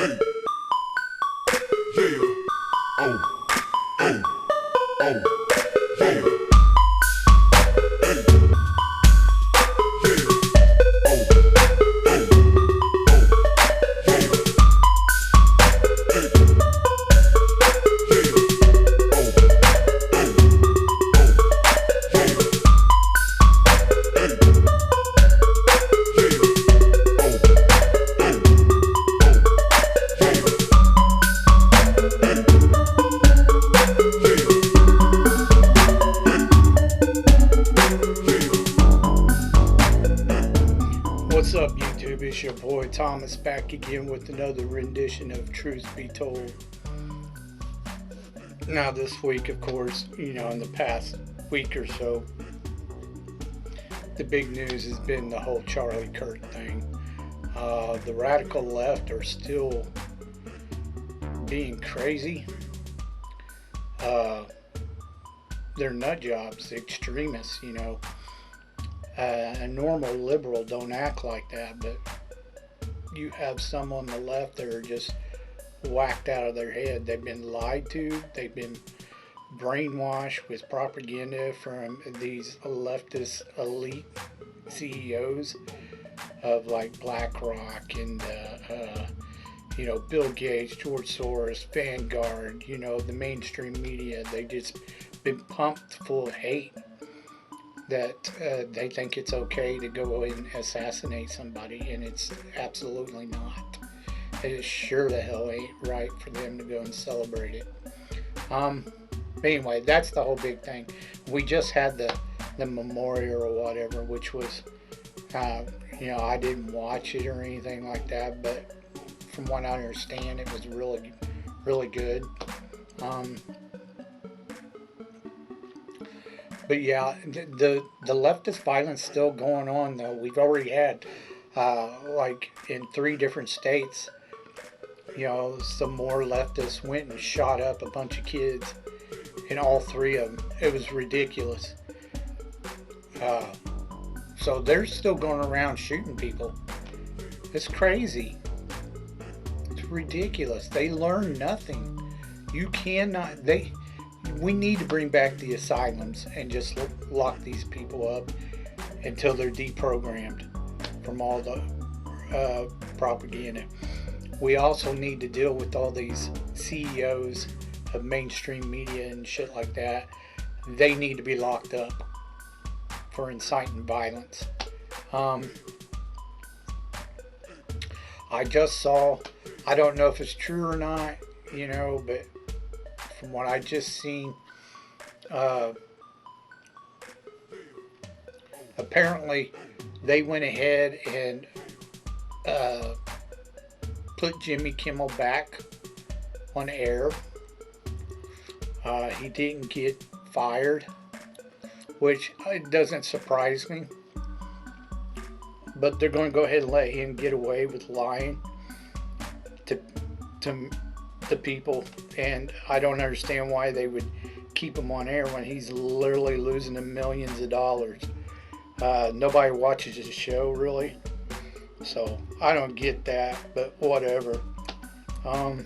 Hey, yeah, oh, oh, oh, yeah. What's up, YouTube? It's your boy Thomas back again with another rendition of Truth Be Told. Now, this week, of course, in the past week or so, the big news has been the whole Charlie Kirk thing. The radical left are still being crazy. They're nut jobs, extremists, A normal liberal don't act like that, but you have some on the left that are just whacked out of their head. They've been lied to. They've been brainwashed with propaganda from these leftist elite CEOs of like BlackRock and Bill Gates, George Soros, Vanguard, the mainstream media. They've just been pumped full of hate that they think it's okay to go and assassinate somebody, and it's absolutely not. It sure the hell ain't right for them to go and celebrate it. But anyway, that's the whole big thing. We just had the memorial or whatever, which was, I didn't watch it or anything like that, but from what I understand, it was really, really good. But yeah, the leftist violence still going on though. We've already had, like in 3 different states, some more leftists went and shot up a bunch of kids in all 3 of them. It was ridiculous. So they're still going around shooting people. It's crazy. It's ridiculous. They learn nothing. You cannot, we need to bring back the asylums and just lock these people up until they're deprogrammed from all the propaganda. We also need to deal with all these CEOs of mainstream media and shit like that. They need to be locked up for inciting violence. I just saw, I don't know if it's true or not, but from what I just seen, apparently they went ahead and put Jimmy Kimmel back on air. He didn't get fired, which it doesn't surprise me, but they're going to go ahead and let him get away with lying to the people, and I don't understand why they would keep him on air when he's literally losing them millions of dollars. Nobody watches his show really, so I don't get that, but whatever. But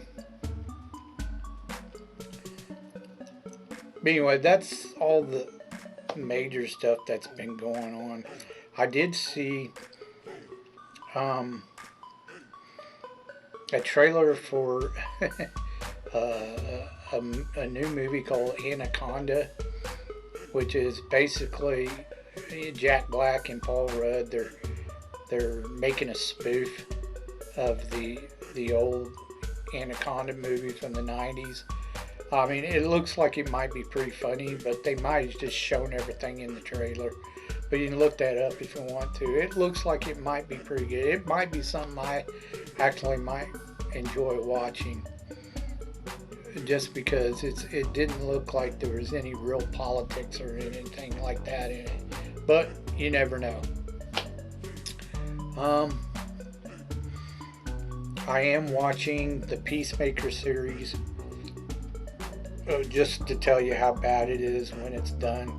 anyway, that's all the major stuff that's been going on. I did see a trailer for a new movie called Anaconda, which is basically Jack Black and Paul Rudd. They're making a spoof of the old Anaconda movie from the 90s. I mean, it looks like it might be pretty funny, but they might have just shown everything in the trailer. But you can look that up if you want to. It looks like it might be pretty good. It might be something I actually might enjoy watching, just because it didn't look like there was any real politics or anything like that in it. But you never know. I am watching the Peacemaker series, just to tell you how bad it is when it's done.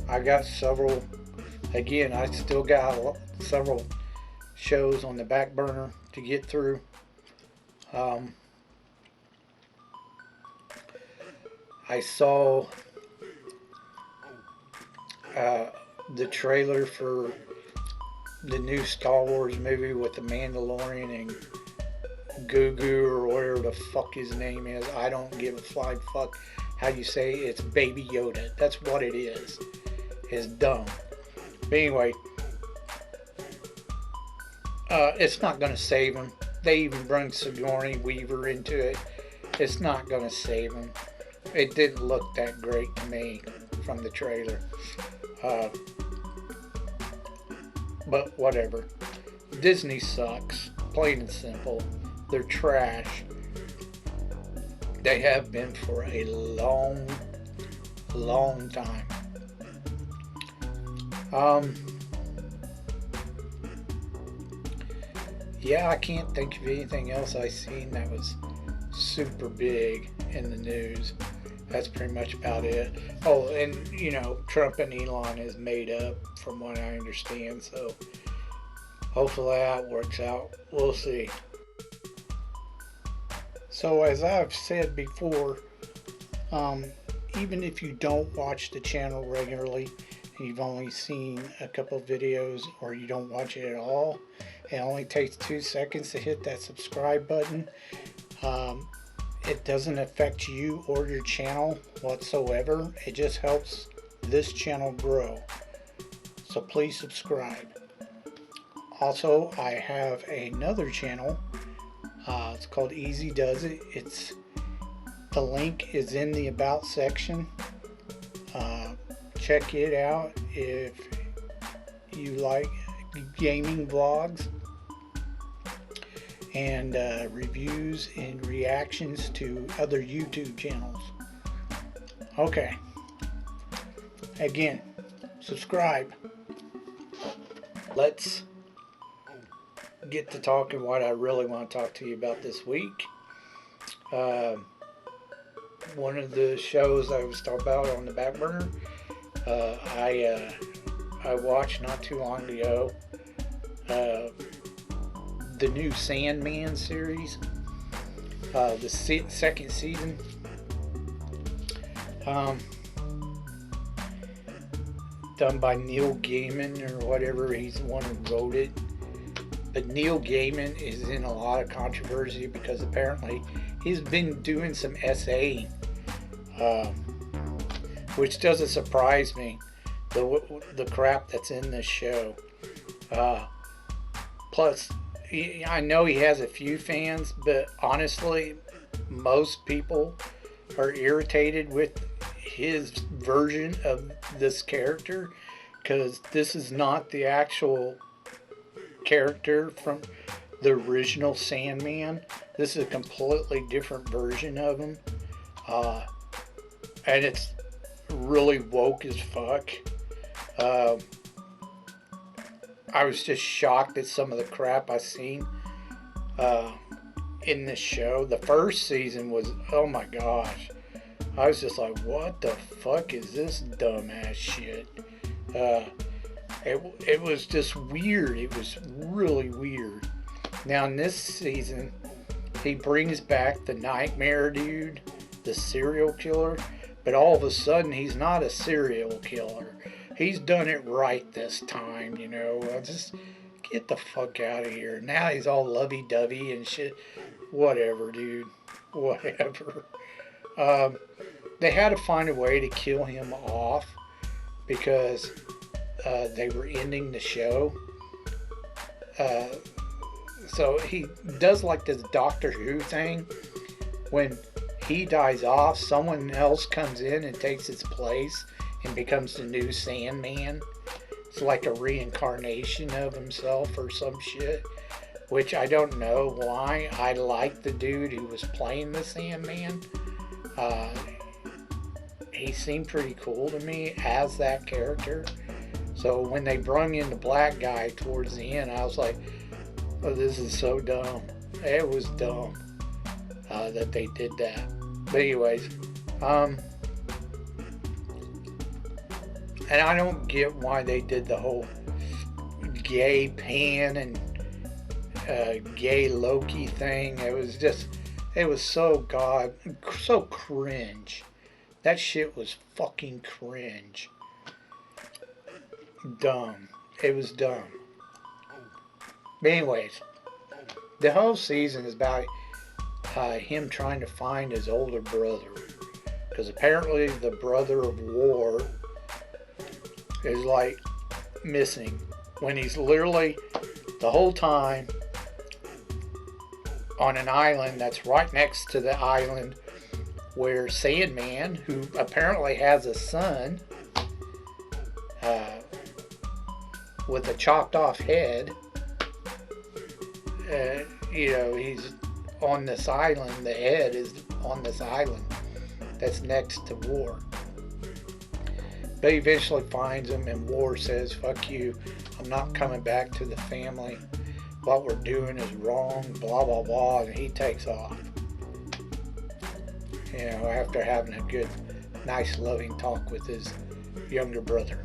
I got several, again, I still got several shows on the back burner to get through. I saw the trailer for the new Star Wars movie with the Mandalorian and Gugu, or whatever the fuck his name is. I don't give a flying fuck how you say it. It's Baby Yoda. That's what it is. It's dumb. But anyway, it's not going to save him. They even bring Sigourney Weaver into it. It's not going to save him. It didn't look that great to me from the trailer. But whatever. Disney sucks. Plain and simple. They're trash. They have been for a long, long time. Yeah, I can't think of anything else I've seen that was super big in the news. That's pretty much about it. Oh, and Trump and Elon is made up from what I understand, so hopefully that works out. We'll see. So as I've said before, even if you don't watch the channel regularly, and you've only seen a couple of videos, or you don't watch it at all, it only takes 2 seconds to hit that subscribe button. It doesn't affect you or your channel whatsoever. It just helps this channel grow. So please subscribe. Also, I have another channel. It's called Easy Does It. The link is in the About section. Check it out if you like gaming vlogs and reviews and reactions to other YouTube channels. Okay. Again, subscribe. Let's get to talking what I really want to talk to you about this week. One of the shows I was talking about on the back burner, I watched not too long ago the new Sandman series, the second season. Done by Neil Gaiman or whatever. He's the one who wrote it. But Neil Gaiman is in a lot of controversy because apparently he's been doing some essaying, which doesn't surprise me, the crap that's in this show. Plus, I know he has a few fans, but honestly, most people are irritated with his version of this character, because this is not the actual character from the original Sandman. This is a completely different version of him, and it's really woke as fuck. I was just shocked at some of the crap I seen in this show. The first season was, oh my gosh, I was just like, what the fuck is this dumbass shit? It was just weird. It was really weird. Now in this season, he brings back the Nightmare dude, the serial killer, but all of a sudden he's not a serial killer. He's done it right this time, Just get the fuck out of here. Now he's all lovey-dovey and shit. Whatever, dude. Whatever. They had to find a way to kill him off because they were ending the show. So he does like this Doctor Who thing. When he dies off, someone else comes in and takes his place and becomes the new Sandman. It's like a reincarnation of himself or some shit, which I don't know why. I like the dude who was playing the Sandman. He seemed pretty cool to me as that character. So when they brung in the black guy towards the end, I was like, oh, this is so dumb. It was dumb that they did that. But anyways, and I don't get why they did the whole gay pan and gay Loki thing. It was just, it was so so cringe. That shit was fucking cringe. Dumb. It was dumb. But anyways, the whole season is about him trying to find his older brother. Because apparently the brother of War is like missing. When he's literally the whole time on an island that's right next to the island where Sandman, who apparently has a son with a chopped off head, he's on this island. The head is on this island that's next to War. But he eventually finds him, and War says, "Fuck you, I'm not coming back to the family. What we're doing is wrong, blah, blah, blah," and he takes off. After having a good, nice, loving talk with his younger brother.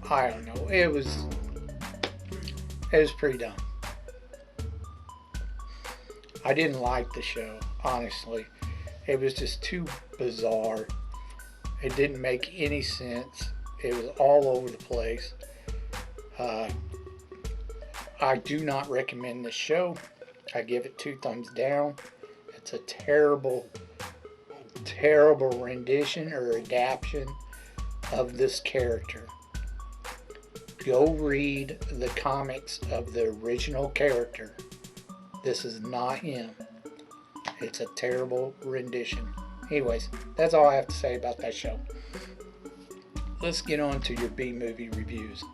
I don't know. It was pretty dumb. I didn't like the show, honestly. It was just too bizarre. It didn't make any sense. It was all over the place. I do not recommend this show. I give it 2 thumbs down. It's a terrible, terrible rendition or adaptation of this character. Go read the comics of the original character. This is not him. It's a terrible rendition. Anyways, that's all I have to say about that show. Let's get on to your B-movie reviews.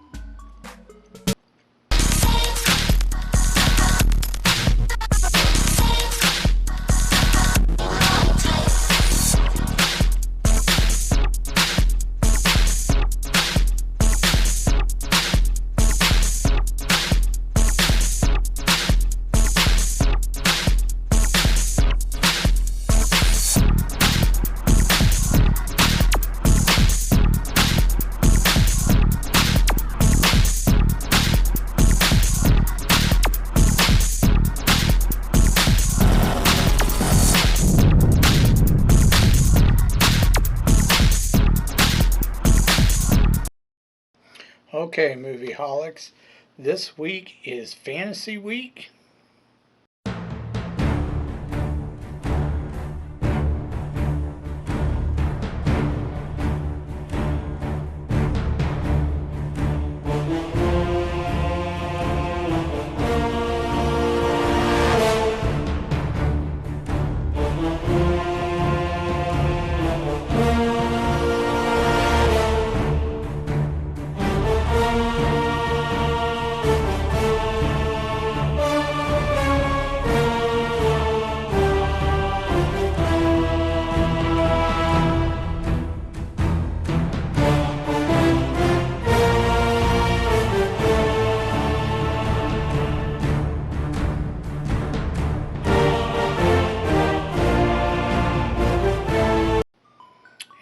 Okay, movie holics. This week is Fantasy Week.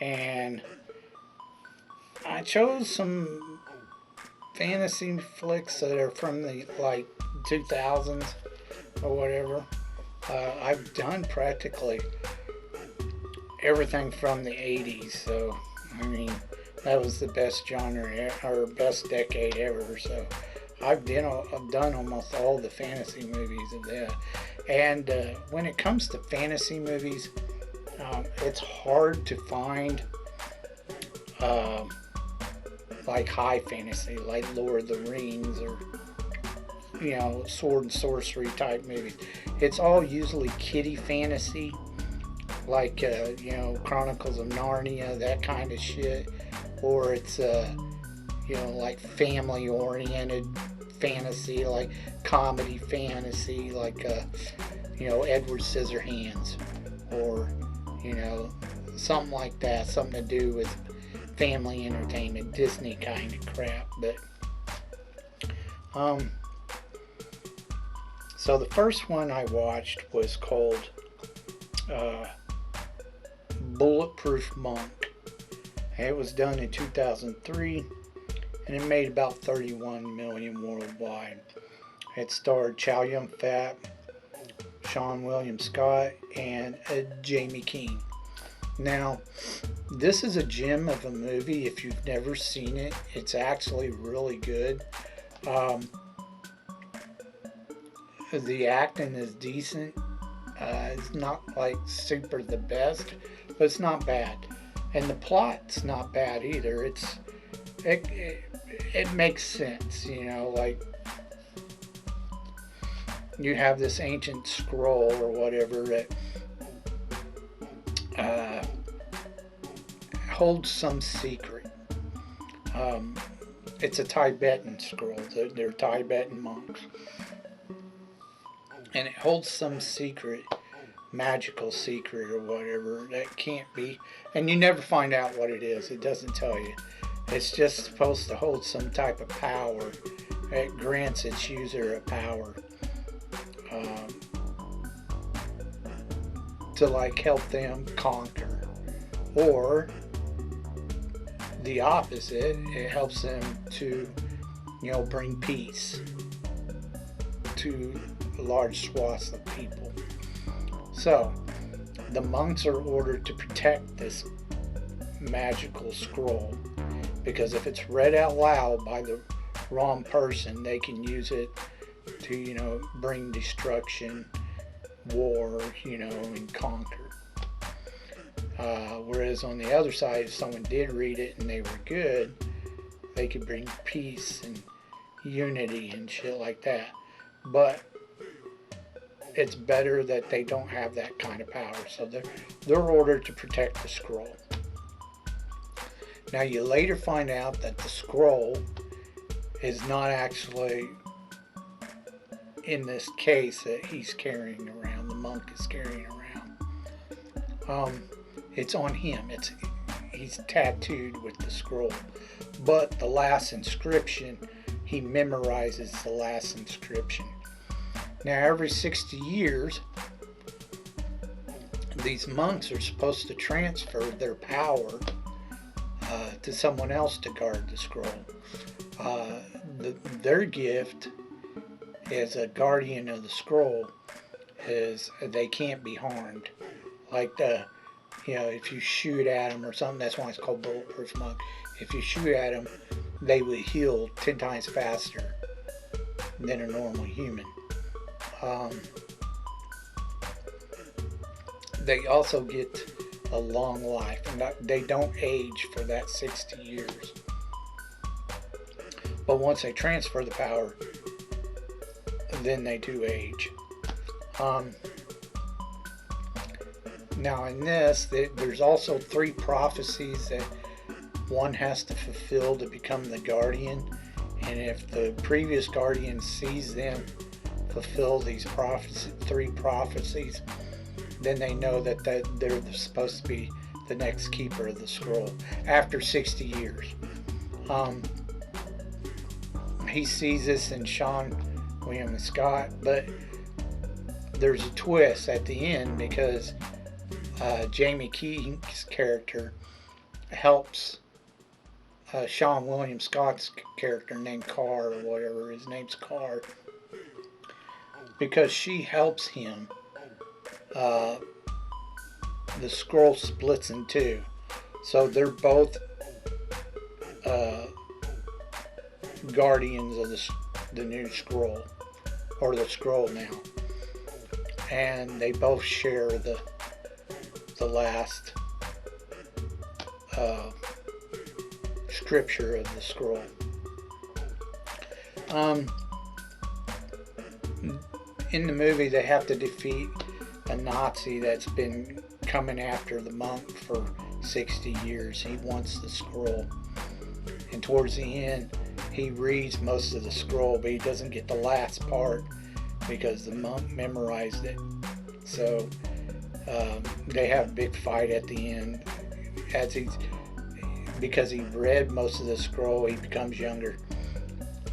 And I chose some fantasy flicks that are from the 2000s or whatever. I've done practically everything from the 80s, so I mean that was the best genre or best decade ever. So I've done almost all the fantasy movies of that. And when it comes to fantasy movies, it's hard to find high fantasy, like Lord of the Rings or sword and sorcery type movies. It's all usually kiddie fantasy, like Chronicles of Narnia, that kind of shit, or it's like family oriented fantasy, like comedy fantasy, like Edward Scissorhands, or something like that, something to do with family entertainment, Disney kind of crap. But so the first one I watched was called Bulletproof Monk. It was done in 2003, and it made about 31 million worldwide. It starred Chow Yun Fat, Sean William Scott, and Jamie King. Now, this is a gem of a movie. If you've never seen it, it's actually really good. The acting is decent. It's not like super the best, but it's not bad. And the plot's not bad either. It makes sense, you know, like you have this ancient scroll or whatever that holds some secret. It's a Tibetan scroll. They're Tibetan monks. And it holds some secret, magical secret or whatever that can't be. And you never find out what it is. It doesn't tell you. It's just supposed to hold some type of power. It grants its user a power to like help them conquer. Or the opposite, it helps them to, you know, bring peace to large swaths of people. So the monks are ordered to protect this magical scroll, because if it's read out loud by the wrong person, they can use it to, you know, bring destruction, war, you know, and conquer. Whereas on the other side, if someone did read it and they were good, they could bring peace and unity and shit like that. But it's better that they don't have that kind of power. So they're ordered to protect the scroll. Now you later find out that the scroll is not actually in this case that he's carrying around, the monk is carrying around. It's on him. He's tattooed with the scroll. But the last inscription, he memorizes the last inscription. Now every 60 years, these monks are supposed to transfer their power to someone else to guard the scroll. Their gift as a guardian of the scroll is they can't be harmed. Like you know, if you shoot at them or something, that's why it's called Bulletproof Monk. If you shoot at them, they will heal 10 times faster than a normal human. They also get a long life, and they don't age for that 60 years. But once they transfer the power, then they do age. Now in this, there's also 3 prophecies that one has to fulfill to become the guardian. And if the previous guardian sees them fulfill these 3 prophecies, then they know that they're supposed to be the next keeper of the scroll after 60 years. He sees this in Sean William Scott, but there's a twist at the end, because Jamie King's character helps Sean William Scott's character named Carr, or whatever, his name's Carr, because she helps him. The scroll splits in 2, so they're both guardians of the new scroll, or the scroll now, and they both share the last scripture of the scroll. In the movie, they have to defeat a Nazi that's been coming after the monk for 60 years. He wants the scroll, and towards the end he reads most of the scroll, but he doesn't get the last part because the monk memorized it. So they have a big fight at the end, because he read most of the scroll, he becomes younger.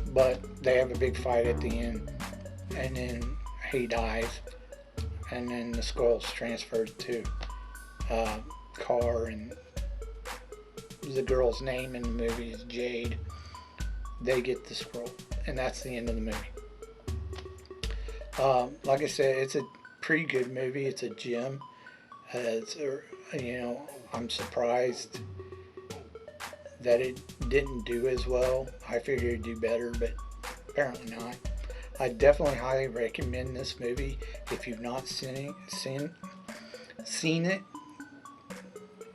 But they have a big fight at the end, and then he dies, and then the scroll's transferred to Carr, and the girl's name in the movie is Jade. They get the scroll, and that's the end of the movie. Like I said, it's a pretty good movie. It's a gem. It's you know, I'm surprised that it didn't do as well. I figured it'd do better, but apparently not. I definitely highly recommend this movie if you've not seen it.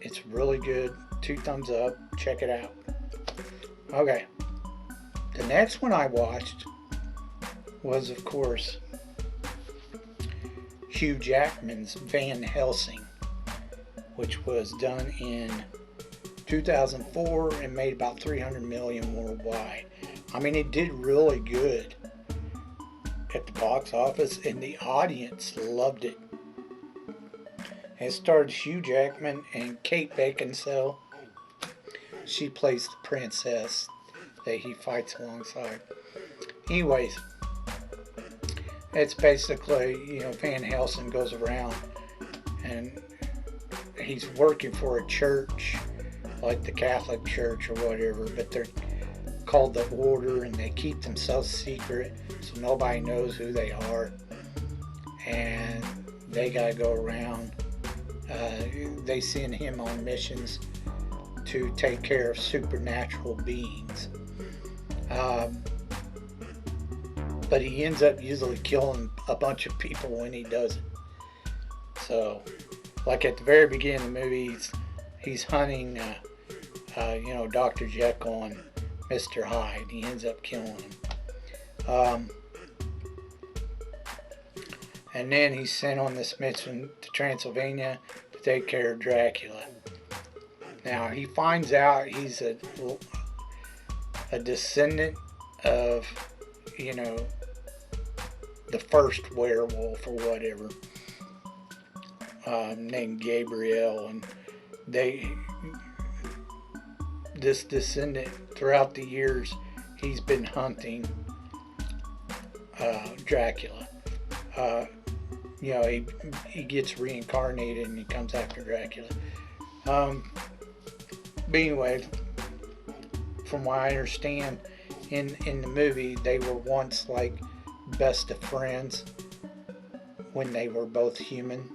It's really good. 2 thumbs up. Check it out. Okay. The next one I watched was, of course, Hugh Jackman's Van Helsing, which was done in 2004 and made about 300 million worldwide. I mean, it did really good at the box office, and the audience loved it. It stars Hugh Jackman and Kate Beckinsale. She plays the princess that he fights alongside. Anyways, it's basically, you know, Van Helsing goes around and he's working for a church, like the Catholic Church or whatever, but they're called the Order, and they keep themselves secret so nobody knows who they are. And they gotta go around. They send him on missions to take care of supernatural beings. But he ends up usually killing a bunch of people when he does it. So, like at the very beginning of the movie, he's hunting, you know, Dr. Jekyll and Mr. Hyde. He ends up killing him. And then he's sent on this mission to Transylvania to take care of Dracula. Now, he finds out he's a descendant of, you know, the first werewolf or whatever, named Gabriel, and this descendant, throughout the years, he's been hunting Dracula. You know, he gets reincarnated and he comes after Dracula. But anyway, from what I understand, in the movie, they were once like best of friends when they were both human.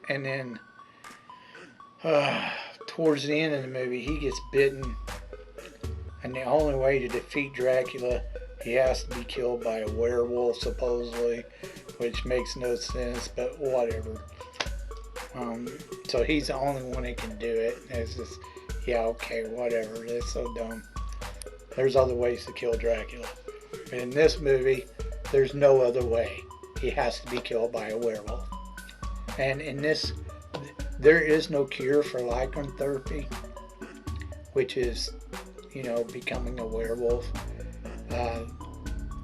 And then towards the end of the movie, he gets bitten, and the only way to defeat Dracula, he has to be killed by a werewolf, supposedly, which makes no sense, but whatever. So he's the only one that can do it. It's just, yeah, okay, whatever. That's so dumb. There's other ways to kill Dracula. But in this movie, there's no other way. He has to be killed by a werewolf. And in this, there is no cure for lycanthropy, which is, you know, becoming a werewolf.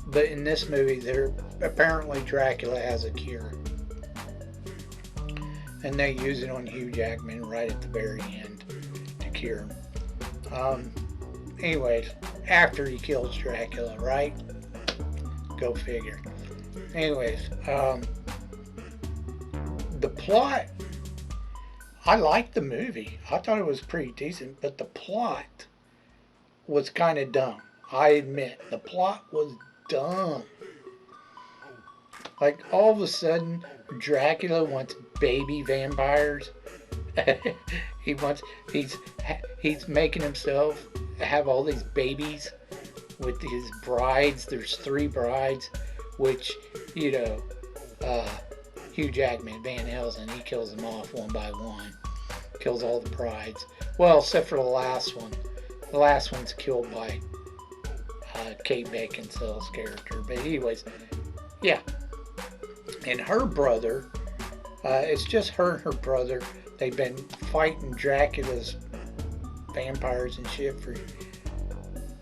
But in this movie, apparently Dracula has a cure. And they use it on Hugh Jackman right at the very end to cure him. Anyways, after he kills Dracula, right? Go figure. Anyways, the plot, I liked the movie. I thought it was pretty decent, but the plot was kind of dumb. I admit, the plot was dumb. Like, all of a sudden, Dracula wants baby vampires. He's making himself have all these babies with his brides. There's 3 brides, which, you know, Hugh Jackman, Van Helsing, he kills them off one by one. Kills all the brides. Well, except for the last one. The last one's killed by Kate Beckinsale's character. But anyways, yeah. And her brother, it's just her and her brother. They've been fighting Dracula's vampires and shit for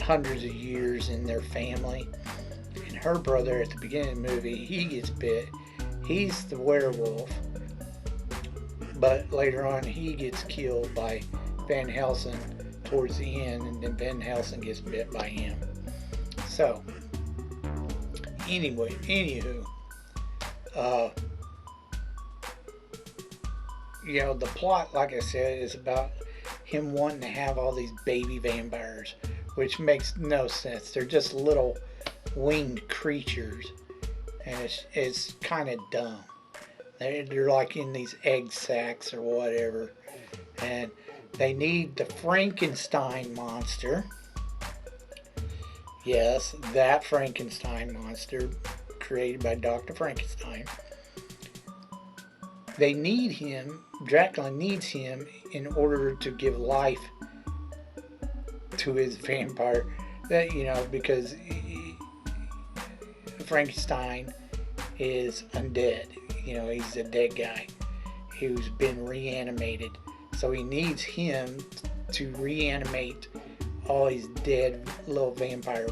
hundreds of years in their family. And her brother, at the beginning of the movie, he gets bit. He's the werewolf. But later on, he gets killed by Van Helsing towards the end, and then Van Helsing gets bit by him. So, anyway, anywho, you know, the plot, like I said, is about him wanting to have all these baby vampires, which makes no sense. They're just little winged creatures, and it's kind of dumb. They're like in these egg sacs or whatever, and they need the Frankenstein monster. Yes, that Frankenstein monster created by Dr. Frankenstein. They need him, Dracula needs him in order to give life to his vampire. That, because Frankenstein is undead. He's a dead guy who's been reanimated. So he needs him to reanimate all these dead little vampire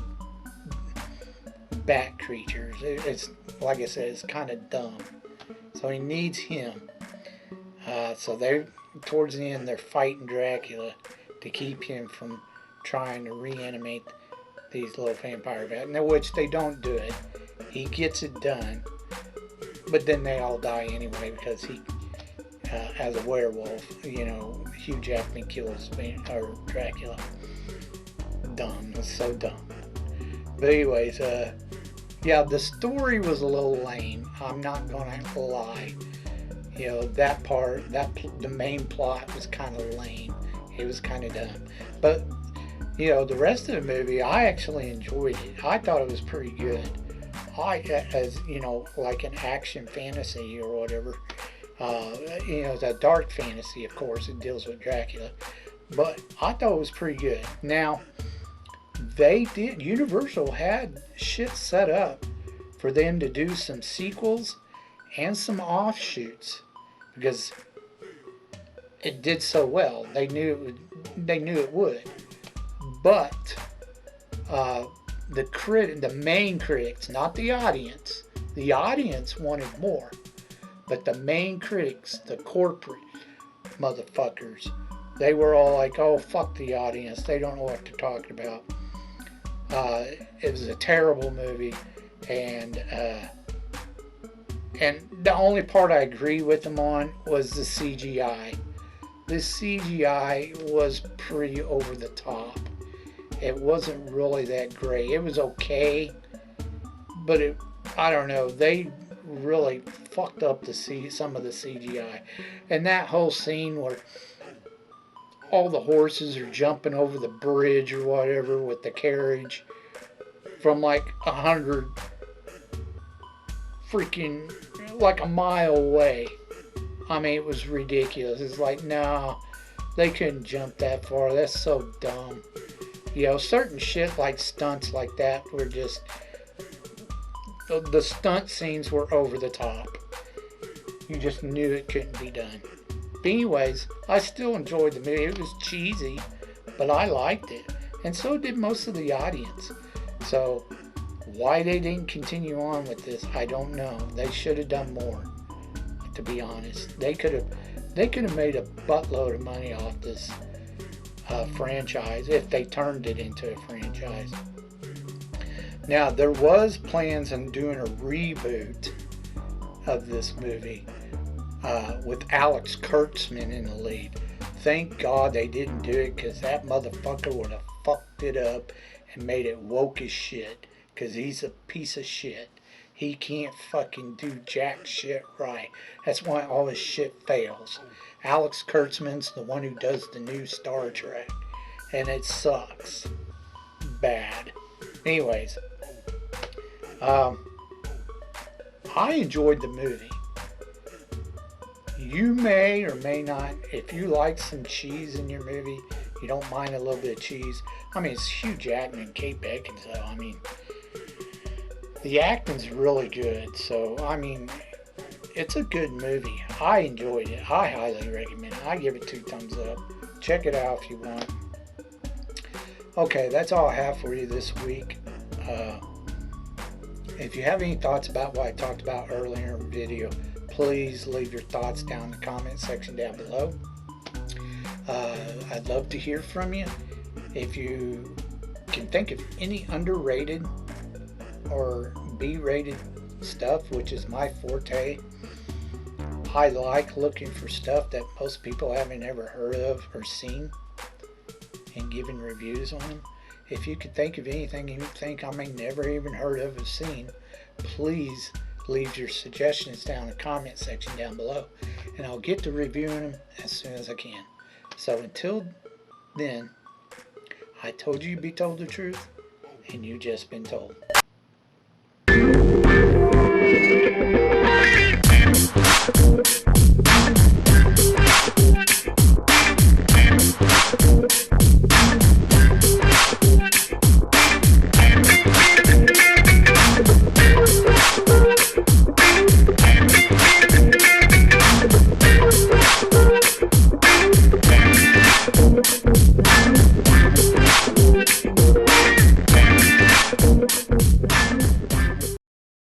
bat creatures. It's, like I said, it's kind of dumb. So he needs him. So towards the end, they're fighting Dracula to keep him from trying to reanimate these little vampire bats, which they don't do it. He gets it done, but then they all die anyway because he, as a werewolf, Hugh Jackman kills Dracula. Dumb. It's so dumb. But anyways, yeah, the story was a little lame. I'm not gonna lie. That part, the main plot was kind of lame. It was kind of dumb. But the rest of the movie, I actually enjoyed it. I thought it was pretty good. As like an action fantasy or whatever. It's a dark fantasy, of course. It deals with Dracula, but I thought it was pretty good. Now, Universal had shit set up for them to do some sequels and some offshoots because it did so well. They knew it would. But the main critics, not the audience. The audience wanted more. But the main critics, the corporate motherfuckers, they were all like, oh, fuck the audience. They don't know what they're talking about. It was a terrible movie. And the only part I agree with them on was the CGI. The CGI was pretty over the top. It wasn't really that great. It was okay, but I don't know. They really fucked up some of the CGI. And that whole scene where all the horses are jumping over the bridge or whatever with the carriage from like 100 freaking like a mile away. I mean, it was ridiculous. It's like, no, they couldn't jump that far. That's so dumb. Certain shit like stunts like that were just, the stunt scenes were over the top. You just knew it couldn't be done. But anyways, I still enjoyed the movie. It was cheesy, but I liked it. And so did most of the audience. So why they didn't continue on with this, I don't know. They should have done more, to be honest. They could have made a buttload of money off this franchise if they turned it into a franchise. Now, there was plans on doing a reboot of this movie with Alex Kurtzman in the lead. Thank God they didn't do it, because that motherfucker would have fucked it up and made it woke as shit, because he's a piece of shit. He can't fucking do jack shit right. That's why all his shit fails. Alex Kurtzman's the one who does the new Star Trek, and it sucks bad. Anyways, I enjoyed the movie. You may or may not, if you like some cheese in your movie, you don't mind a little bit of cheese. I mean, it's Hugh Jackman and Kate Beckinsale. I mean, the acting's really good. So, I mean, it's a good movie. I enjoyed it. I highly recommend it. I give it 2 thumbs up. Check it out if you want. Okay, that's all I have for you this week. If you have any thoughts about what I talked about earlier in the video, please leave your thoughts down in the comment section down below. I'd love to hear from you. If you can think of any underrated or B-rated stuff, which is my forte, I like looking for stuff that most people haven't ever heard of or seen and giving reviews on them. If you could think of anything you think I may never even heard of or seen, please leave your suggestions down in the comment section down below, and I'll get to reviewing them as soon as I can. So until then, I told you to be told the truth, and you just been told.